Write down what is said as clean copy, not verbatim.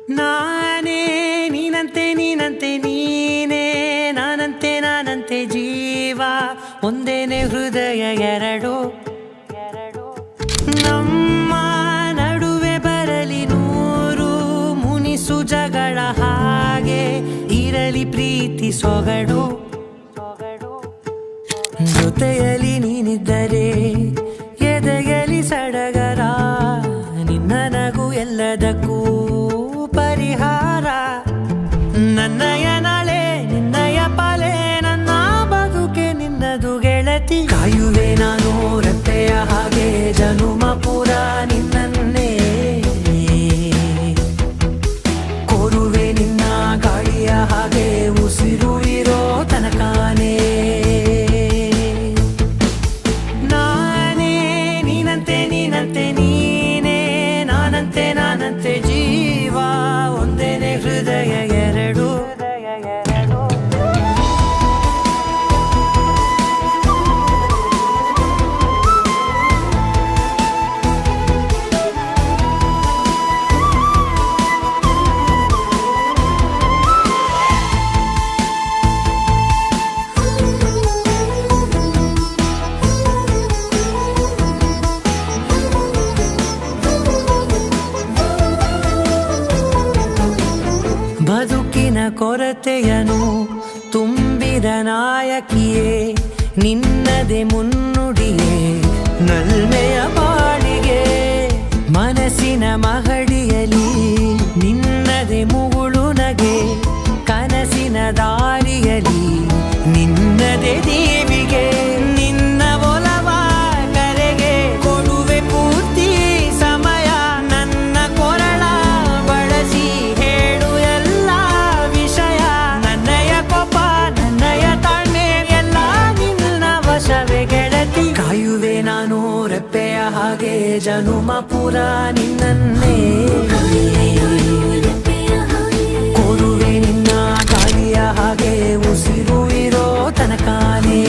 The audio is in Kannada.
ನಾನೇ ನೀನಂತೆ ನೀನಂತೆ ನೀನೇ ನಾನಂತೆ ನಾನಂತೆ ಜೀವ ಒಂದೇನೆ ಹೃದಯ ಎರಡು ನಮ್ಮ ನಡುವೆ ಬರಲಿ ನೂರು ಮುನಿಸು ಜಗಳ ಹಾಗೆ ಇರಲಿ ಪ್ರೀತಿ ಸೊಗಡು ಜೊತೆಯಲ್ಲಿ ನೀನಿದ್ದರೆ ಎದೆಯಲಿ ಸಡಗರ ನಿನ್ನ ನಗು ಎಲ್ಲದಕ್ಕೂ ಪರಿಹಾರ ನನ್ನಯ ನಾಳೆ ನಿನ್ನಯ ಪಾಲೆ ನನ್ನ ಬದುಕೆ ನಿನ್ನದು ಗೆಳತಿ ಕಾಯುವೆ ನಾನು ರೆಪ್ಪೆಯ ಹಾಗೆ ಜನುಮ ಪೂರ ನಿನ್ನನ್ನೇ ಕೋರುವೆ ನಿನ್ನ ಗಾಳಿಯ ಹಾಗೆ ಉಸಿರು ಇರೋ ತನಕಾನೇ ನಾನೇ ನೀನಂತೆ ನೀನಂತೆ ನೀನೇ ನಾನಂತೆ ನಾನಂತೆ ಜೀವ ಒಂದೇನೆ ಹೃದಯ ಎರಡು ಬದುಕಿನ ಕೊರತೆಯನು ತುಂಬಿದ ನಾಯಕಿಯೇ ನಿನ್ನದೆ ಮುನ್ನುಡಿಯೇ ನಲ್ಮೆಯ ಬಾಳಿಗೆ ಮನಸ್ಸಿನ ಮಹಡಿಯಲಿ ನಿನ್ನದೆ ಮುಗುಳು ನಗೆ ಕನಸಿನ ದಾರಿಯಲಿ ನಿನ್ನದೆ ದೇವಿಗೆ ನಿನ್ನ ಒಲವ ಕರೆಗೆ ಕೊಡುವೆ ಪೂರ್ತಿ ಸಮಯ ನನ್ನ ಕೊರಳ ಬಳಸಿ ಹೇಳು ಎಲ್ಲ ವಿಷಯ ನನ್ನಯ ಕೋಪ ನನ್ನಯ ತಾಳ್ಮೆ ಎಲ್ಲ ನಿನ್ನ ವಶವೇ ಗೆಳತಿ ಕಾಯುವೆ ನಾನು ರೆಪ್ಪೆಯ ಹಾಗೆ ಜನುಮ ಪೂರ ನಿನ್ನನ್ನೇ ಕೋರುವೆ ನಿನ್ನ ಗಾಳಿಯ ಹಾಗೆ ಉಸಿರು ಇರೋ ತನಕಾನೇ